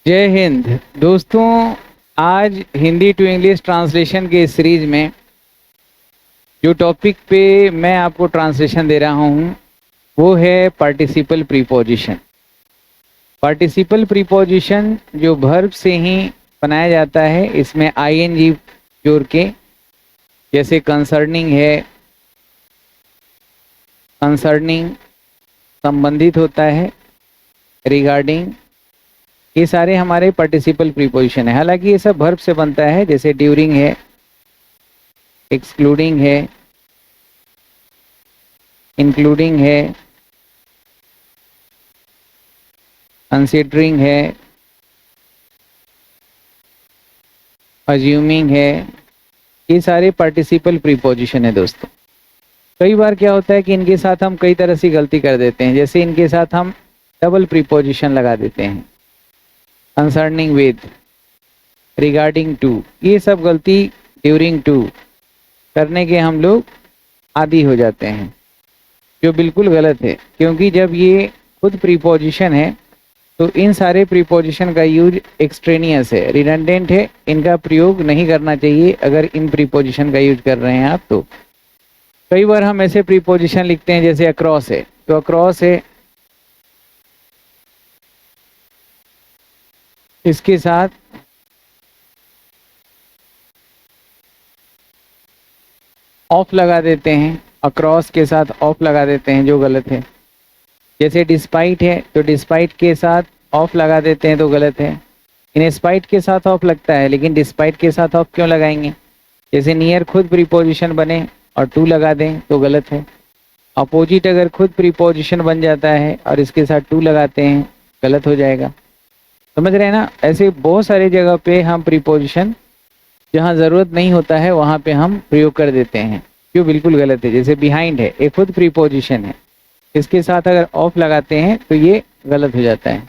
जय हिंद दोस्तों। आज हिंदी टू इंग्लिश ट्रांसलेशन के सीरीज में जो टॉपिक पे मैं आपको ट्रांसलेशन दे रहा हूँ वो है पार्टिसिपल प्रीपोजिशन। पार्टिसिपल प्रीपोजिशन जो वर्ब से ही बनाया जाता है, इसमें आईएनजी जोड़ के, जैसे कंसर्निंग है, कंसर्निंग संबंधित होता है, रिगार्डिंग, ये सारे हमारे पार्टिसिपल प्रीपोजिशन है। हालांकि ये सब वर्ब से बनता है, जैसे ड्यूरिंग है, एक्सक्लूडिंग है, इंक्लूडिंग है, कंसीडरिंग है, अज्यूमिंग है। ये सारे पार्टिसिपल प्रीपोजिशन है दोस्तों। कई बार क्या होता है कि इनके साथ हम कई तरह से गलती कर देते हैं, जैसे इनके साथ हम डबल प्रीपोजिशन लगा देते हैं, कंसर्निंग विद, रिगार्डिंग टू। ये सब गलती ड्यूरिंग टू करने के हम लोग आदी हो जाते हैं, जो बिल्कुल गलत है। क्योंकि जब ये खुद प्रीपोजिशन है तो इन सारे प्रीपोजिशन का यूज एक्सट्रेनियस है, रिडंडेंट है, इनका प्रयोग नहीं करना चाहिए अगर इन प्रीपोजिशन का यूज कर रहे हैं आप। तो कई बार हम ऐसे प्रीपोजिशन लिखते हैं, जैसे अक्रॉस है, तो अक्रॉस है, इसके साथ ऑफ लगा देते हैं, अक्रॉस के साथ ऑफ लगा देते हैं, जो गलत है। जैसे डिस्पाइट है तो डिस्पाइट के साथ ऑफ लगा देते हैं, तो गलत है। इन स्पाइट के साथ ऑफ लगता है, लेकिन डिस्पाइट के साथ ऑफ क्यों लगाएंगे। जैसे नियर खुद प्रीपोजिशन बने और टू लगा दें तो गलत है। अपोजिट अगर खुद प्रीपोजिशन बन जाता है और इसके साथ टू लगाते हैं, गलत हो जाएगा। समझ रहे हैं ना। ऐसे बहुत सारी जगह पे हम प्रीपोजिशन जहाँ ज़रूरत नहीं होता है वहाँ पे हम प्रयोग कर देते हैं, जो बिल्कुल गलत है। जैसे बिहाइंड है, एक खुद प्रीपोजिशन है, इसके साथ अगर ऑफ लगाते हैं तो ये गलत हो जाता है।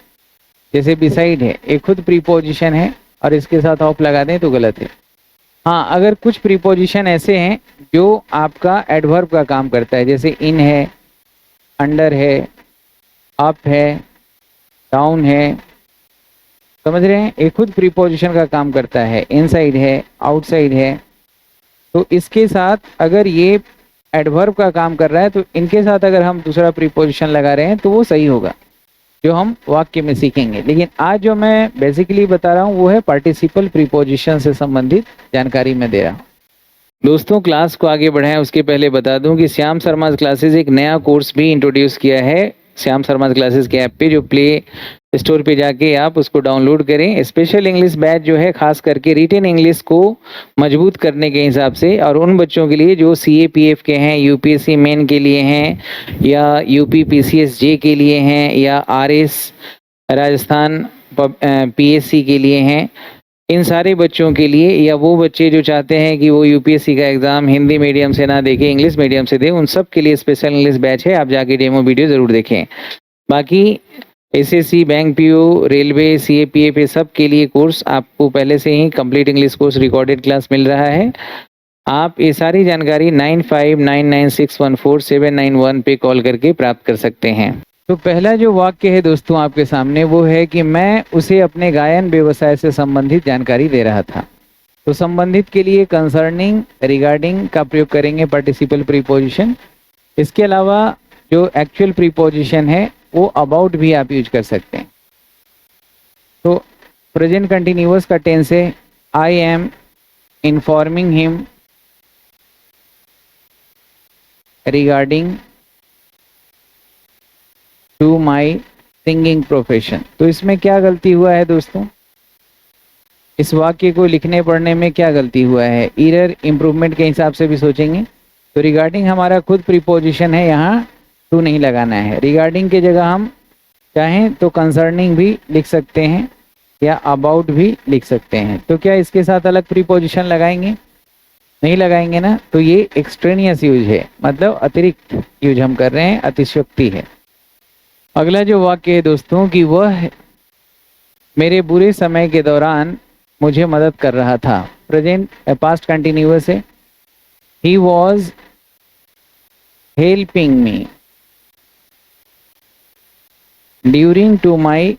जैसे बिसाइड है, एक खुद प्रीपोजिशन है और इसके साथ ऑफ लगा दें तो गलत है। हाँ, अगर कुछ प्रीपोजिशन ऐसे हैं जो आपका एडवर्ब का काम करता है, जैसे इन है, अंडर है, अप है, डाउन है, समझ रहे हैं, एक खुद प्रीपोजिशन का काम करता है, इनसाइड है, आउटसाइड है, तो इसके साथ अगर ये एडवर्ब का काम कर रहा है तो इनके साथ अगर हम दूसरा प्रीपोजिशन लगा रहे हैं तो वो सही होगा, जो हम वाक्य में सीखेंगे। लेकिन आज जो मैं बेसिकली बता रहा हूँ वो है पार्टिसिपल प्रीपोजिशन से संबंधित जानकारी मैं दे रहा हूँ। दोस्तों, क्लास को आगे बढ़ाएं उसके पहले बता दूं कि श्याम शर्मा क्लासेस एक नया कोर्स भी इंट्रोड्यूस किया है श्याम शर्मा क्लासेस के ऐप पे, जो प्ले स्टोर पे जाके आप उसको डाउनलोड करें। स्पेशल इंग्लिश बैच जो है खास करके रिटेन इंग्लिश को मजबूत करने के हिसाब से, और उन बच्चों के लिए जो CAPF के हैं, UPSC मेन के लिए हैं, या UP PCS J के लिए हैं, या RS राजस्थान PSC के लिए हैं। इन सारे बच्चों के लिए, या वो बच्चे जो चाहते हैं कि वो UPSC का एग्ज़ाम हिंदी मीडियम से ना देखें, इंग्लिश मीडियम से दें, उन सब के लिए स्पेशल इंग्लिश बैच है। आप जाके डेमो वीडियो ज़रूर देखें। बाकी SSC, bank PO, railway, CAPF, ये सब के लिए कोर्स आपको पहले से ही complete English course recorded class मिल रहा है। आप ये सारी जानकारी 9599614791 पे कॉल करके प्राप्त कर सकते हैं। तो पहला जो वाक्य है दोस्तों आपके सामने, वो है कि मैं उसे अपने गायन व्यवसाय से संबंधित जानकारी दे रहा था। तो संबंधित के लिए कंसर्निंग, रिगार्डिंग का प्रयोग करेंगे पार्टिसिपल प्रीपोजिशन। इसके अलावा जो एक्चुअल प्रीपोजिशन है वो अबाउट भी आप यूज कर सकते हैं। तो प्रेजेंट कंटिन्यूअस का टेंस है, I am informing him regarding to my singing profession. तो इसमें क्या गलती हुआ है दोस्तों, इस वाक्य को लिखने पढ़ने में क्या गलती हुआ है। एरर इम्प्रूवमेंट के हिसाब से भी सोचेंगे तो रिगार्डिंग हमारा खुद प्रीपोजिशन है, यहाँ टू नहीं लगाना है। रिगार्डिंग की जगह हम चाहें तो कंसर्निंग भी लिख सकते हैं या अबाउट भी लिख सकते हैं। तो क्या इसके साथ अलग प्रीपोजिशन लगाएंगे, नहीं लगाएंगे ना। तो ये एक्सट्रेनियस यूज है, मतलब अतिरिक्त यूज हम कर रहे हैं, अतिशयोक्ति है। अगला जो वाक्य है दोस्तों कि वह मेरे बुरे समय के दौरान मुझे मदद कर रहा था। प्रेजेंट पास्ट कंटिन्यूअस है, he was helping me during to my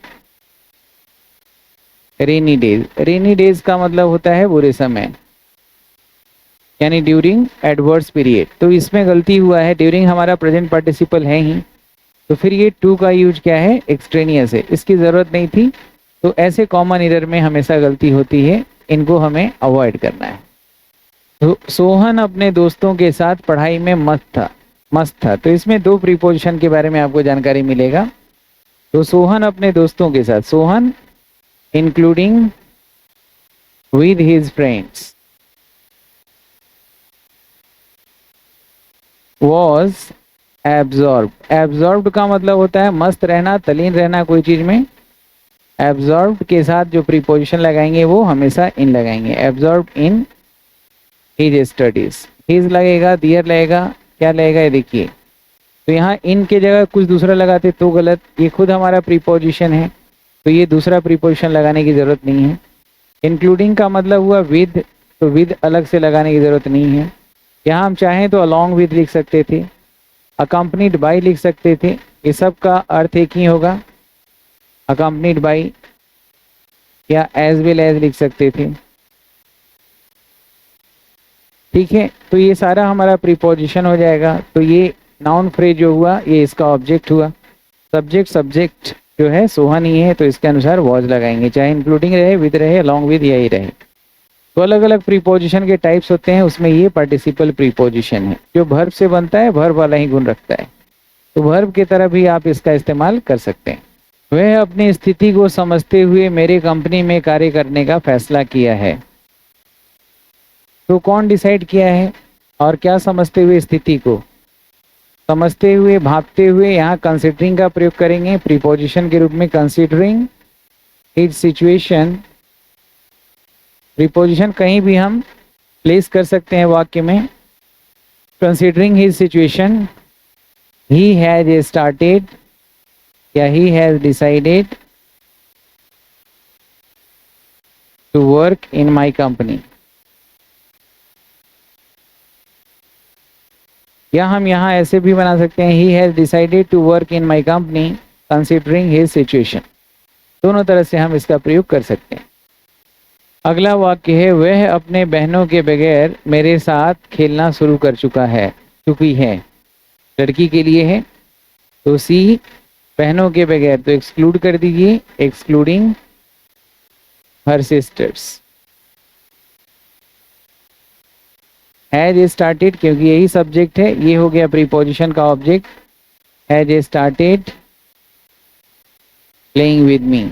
rainy days, rainy days का मतलब होता है बुरे समय, यानी ड्यूरिंग एडवर्स पीरियड। तो इसमें गलती हुआ है, ड्यूरिंग हमारा प्रेजेंट पार्टिसिपल है ही, तो फिर ये टू का यूज क्या है, एक्सट्रेनियस है, इसकी जरूरत नहीं थी। तो ऐसे कॉमन एरर में हमेशा गलती होती है, इनको हमें अवॉइड करना है। तो सोहन अपने दोस्तों के साथ पढ़ाई में मस्त था। तो इसमें दो प्रीपोजिशन के बारे में आपको जानकारी मिलेगा। तो सोहन अपने दोस्तों के साथ, Sohan including with his friends was absorbed का मतलब होता है मस्त रहना, तलीन रहना कोई चीज में। एब्जॉर्ब्ड के साथ जो प्रीपोजिशन लगाएंगे वो हमेशा इन लगाएंगे, absorb in his studies. His लगेगा, दियर लगेगा, क्या लगेगा ये देखिए। तो यहाँ इन के जगह कुछ दूसरा लगाते तो गलत, ये खुद हमारा प्रीपोजिशन है, तो ये दूसरा प्रीपोजिशन लगाने की जरूरत नहीं है। इंक्लूडिंग का मतलब हुआ विद, तो विद अलग से लगाने की जरूरत नहीं है। यहाँ हम चाहें तो अलोंग विद लिख सकते थे, अकम्पनीड बाई लिख सकते थे, ये सब का अर्थ एक ही होगा, अकम्पनीड बाई, या एज वेल एज लिख सकते थे। ठीक है, तो ये सारा हमारा प्रीपोजिशन हो जाएगा। तो ये नाउन फ्रेज जो हुआ ये इसका ऑब्जेक्ट हुआ। सब्जेक्ट जो है सोहन ही है, तो इसके अनुसार वॉज लगाएंगे, चाहे इंक्लूडिंग रहे, विद रहे, अलोंग विद, यही रहे। तो अलग अलग प्रीपोजिशन के टाइप्स होते हैं, उसमें ये पार्टिसिपल प्रीपोजिशन है जो वर्ब से बनता है, वर्ब वाला ही गुण रखता है, तो वर्ब की तरह भी आप इसका इस्तेमाल कर सकते हैं। वह अपनी स्थिति को समझते हुए मेरे कंपनी में कार्य करने का फैसला किया है। तो कौन डिसाइड किया है और क्या समझते हुए, स्थिति को समझते हुए, भापते हुए, यहाँ कंसिडरिंग का प्रयोग करेंगे प्रीपोजिशन के रूप में, कंसिडरिंग हिज सिचुएशन। प्रीपोजिशन कहीं भी हम प्लेस कर सकते हैं वाक्य में। Considering his situation, he has started या he has decided to work in my company, या हम यहाँ ऐसे भी बना सकते हैं, he has decided to work in my company considering his situation. दोनों तरह से हम इसका प्रयोग कर सकते हैं। अगला वाक्य है, वह अपने बहनों के बगैर मेरे साथ खेलना शुरू कर चुकी है। लड़की के लिए है, तो सी बहनों के बगैर, तो एक्सक्लूड कर दीजिए, excluding her sisters. Has started, क्योंकि यही सब्जेक्ट है, ये हो गया प्रीपोजिशन का object, has started playing with me.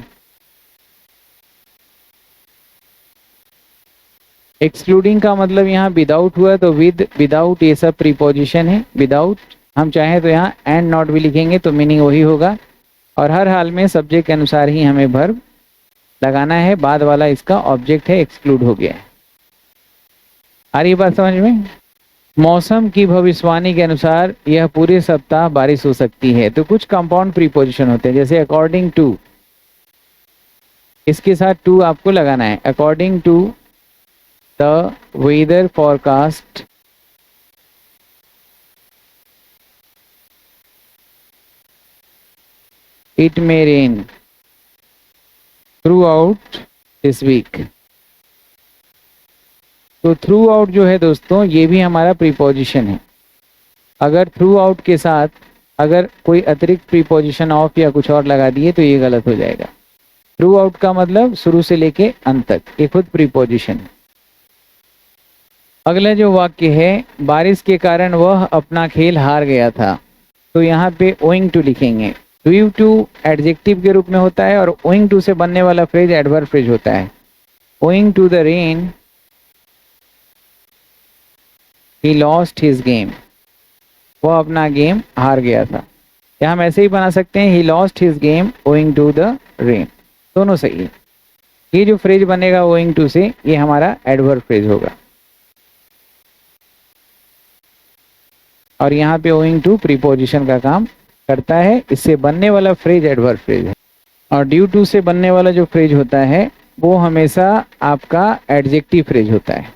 Excluding का मतलब यहाँ विदाउट हुआ, तो विद, विदाउट, ये सब प्रीपोजिशन है। विदाउट हम चाहें तो यहाँ एंड नॉट भी लिखेंगे तो मीनिंग वही होगा, और हर हाल में सब्जेक्ट के अनुसार ही हमें वर्ब लगाना है। बाद वाला इसका ऑब्जेक्ट है, एक्सक्लूड हो गया है। आ रही बात समझ में? मौसम की भविष्यवाणी के अनुसार यह पूरे सप्ताह बारिश हो सकती है। तो कुछ कंपाउंड प्रीपोजिशन होते हैं, जैसे अकॉर्डिंग टू, इसके साथ टू आपको लगाना है। According to the weather forecast it may rain throughout this week. तो थ्रू आउट जो है दोस्तों, ये भी हमारा प्रीपोजिशन है। अगर थ्रू आउट के साथ अगर कोई अतिरिक्त प्रीपोजिशन ऑफ या कुछ और लगा दिए तो ये गलत हो जाएगा। थ्रू आउट का मतलब शुरू से लेके अंत तक, ये खुद प्रीपोजिशन है। अगला जो वाक्य है, बारिश के कारण वह अपना खेल हार गया था, तो यहाँ पे ओइंग टू लिखेंगे। ड्यू टू एडजेक्टिव के रूप में होता है, और ओइंग टू से बनने वाला फ्रेज एडवर्ब फ्रेज होता है। Owing to the rain he lost his game, वो अपना गेम हार गया था। या हम ऐसे ही बना सकते हैं, he lost his game owing to the rain, दोनों सही है। ये जो फ्रेज बनेगा owing to से, ये हमारा एडवर्ब फ्रेज होगा, और यहाँ पे owing to प्रीपोजिशन का काम करता है। इससे बनने वाला फ्रेज एडवर्ब फ्रेज है, और ड्यू टू से बनने वाला जो फ्रेज होता है वो हमेशा आपका एडजेक्टिव फ्रेज होता है।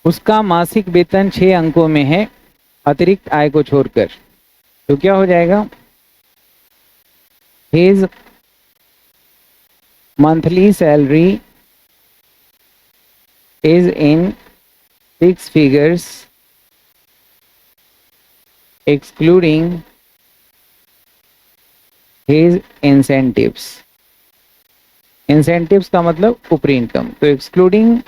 उसका मासिक वेतन 6 अंकों में है अतिरिक्त आय को छोड़कर, तो क्या हो जाएगा, his monthly salary is in 6 figures excluding his incentives। incentives का मतलब ऊपरी इनकम, तो एक्सक्लूडिंग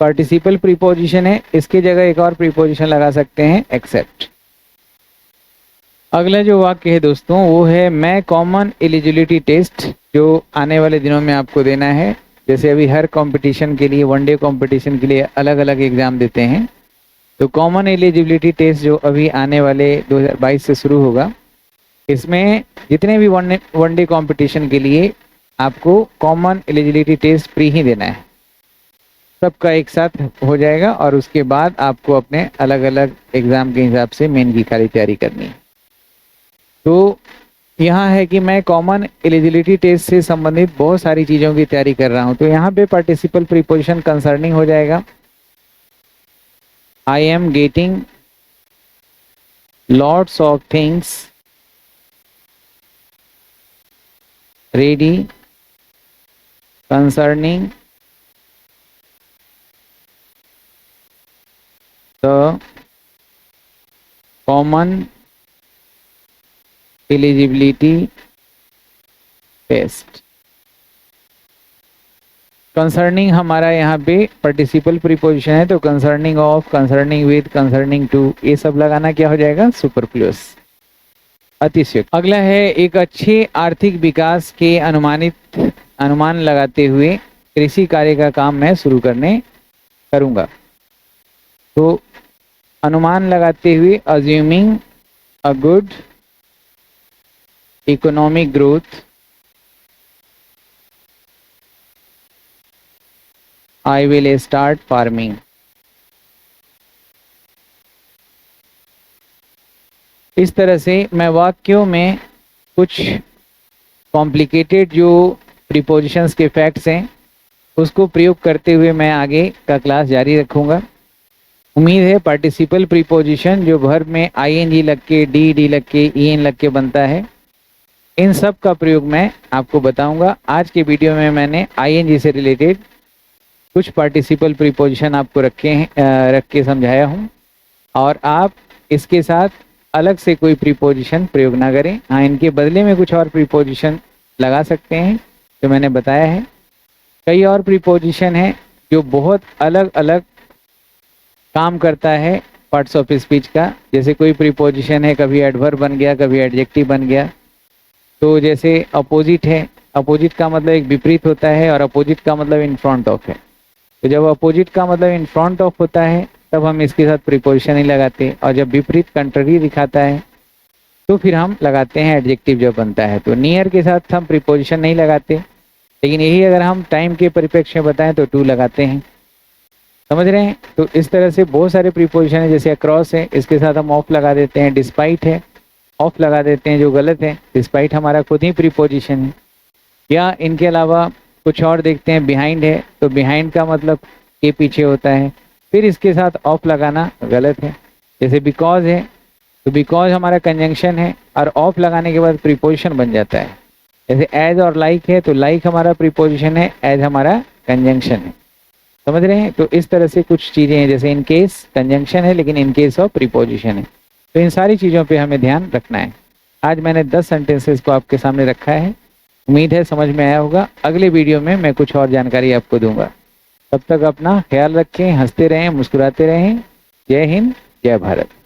पार्टिसिपल प्रीपोजिशन है, इसकी जगह एक और प्रीपोजिशन लगा सकते हैं एक्सेप्ट। अगला जो वाक्य है दोस्तों वो है मैं कॉमन एलिजिबिलिटी टेस्ट, जो आने वाले दिनों में आपको देना है। जैसे अभी हर कंपटीशन के लिए, वनडे कंपटीशन के लिए अलग अलग एग्जाम देते हैं, तो कॉमन एलिजिबिलिटी टेस्ट जो अभी आने वाले 2022 से शुरू होगा, इसमें जितने भी वनडे कंपटीशन के लिए आपको कॉमन एलिजिबिलिटी टेस्ट फ्री ही देना है, सबका एक साथ हो जाएगा और उसके बाद आपको अपने अलग अलग एग्जाम के हिसाब से मेन की खाली तैयारी करनी है। तो यहाँ है कि मैं कॉमन एलिजिबिलिटी टेस्ट से संबंधित बहुत सारी चीज़ों की तैयारी कर रहा हूँ, तो यहाँ पे पार्टिसिपल प्रीपोजिशन कंसर्निंग हो जाएगा। I am getting lots of things ready concerning the common eligibility test. Concerning हमारा यहाँ पे पार्टिसिपल प्रीपोजिशन है, तो concerning of, concerning with, concerning to, ये सब लगाना क्या हो जाएगा, सुपरफ्लुअस, अतिशयोक्ति। अगला है एक अच्छे आर्थिक विकास के अनुमान लगाते हुए कृषि कार्य का काम मैं शुरू करूंगा। तो अनुमान लगाते हुए assuming a good economic growth I will start farming. इस तरह से मैं वाक्यों में कुछ कॉम्प्लिकेटेड जो प्रीपोजिशंस के फैक्ट्स हैं उसको प्रयोग करते हुए मैं आगे का क्लास जारी रखूंगा। उम्मीद है पार्टिसिपल प्रीपोजिशन जो वर्ब में आईएनजी लग के, डी लग के, ईएन लग के बनता है, इन सब का प्रयोग मैं आपको बताऊंगा। आज के वीडियो में मैंने आईएनजी से रिलेटेड कुछ पार्टिसिपल प्रीपोजिशन आपको रख के समझाया हूं, और आप इसके साथ अलग से कोई प्रीपोजिशन प्रयोग ना करें। हाँ, इनके बदले में कुछ और प्रीपोजिशन लगा सकते हैं जो मैंने बताया है। कई और प्रीपोजिशन है जो बहुत अलग अलग काम करता है पार्ट्स ऑफ स्पीच का। जैसे कोई प्रीपोजिशन है कभी एडवर्ब बन गया, कभी एडजेक्टिव बन गया। तो जैसे अपोजिट है, अपोजिट का मतलब एक विपरीत होता है और अपोजिट का मतलब इन फ्रंट ऑफ है। तो जब अपोजिट का मतलब इन फ्रंट ऑफ होता है तब हम इसके साथ प्रीपोजिशन नहीं लगाते, और जब विपरीत कंट्ररी दिखाता है तो फिर हम लगाते हैं एडजेक्टिव जब बनता है। तो नियर के साथ हम प्रीपोजिशन नहीं लगाते, लेकिन यही अगर हम टाइम के परिप्रेक्ष्य में बताएं तो टू लगाते हैं। समझ रहे हैं? तो इस तरह से बहुत सारे प्रीपोजिशन है। जैसे अक्रॉस है, इसके साथ हम ऑफ लगा देते हैं। डिस्पाइट है, ऑफ लगा देते हैं, जो गलत है। डिस्पाइट हमारा खुद ही प्रीपोजिशन है। या इनके अलावा कुछ और देखते हैं, बिहाइंड है, तो बिहाइंड का मतलब के पीछे होता है, फिर इसके साथ ऑफ लगाना गलत है। जैसे बिकॉज है, तो बिकॉज हमारा कंजंक्शन है और ऑफ लगाने के बाद प्रीपोजिशन बन जाता है। जैसे एज और लाइक है, तो लाइक हमारा प्रीपोजिशन है, एज हमारा कंजंक्शन है। समझ रहे हैं? तो इस तरह से कुछ चीज़ें हैं। जैसे इन केस कंजंक्शन है लेकिन इन केस ऑफ प्रीपोजिशन है। तो इन सारी चीज़ों पे हमें ध्यान रखना है। आज मैंने 10 सेंटेंसेस को आपके सामने रखा है। उम्मीद है समझ में आया होगा। अगले वीडियो में मैं कुछ और जानकारी आपको दूंगा। तब तक अपना ख्याल रखें, हंसते रहें, मुस्कुराते रहें। जय हिंद, जय भारत।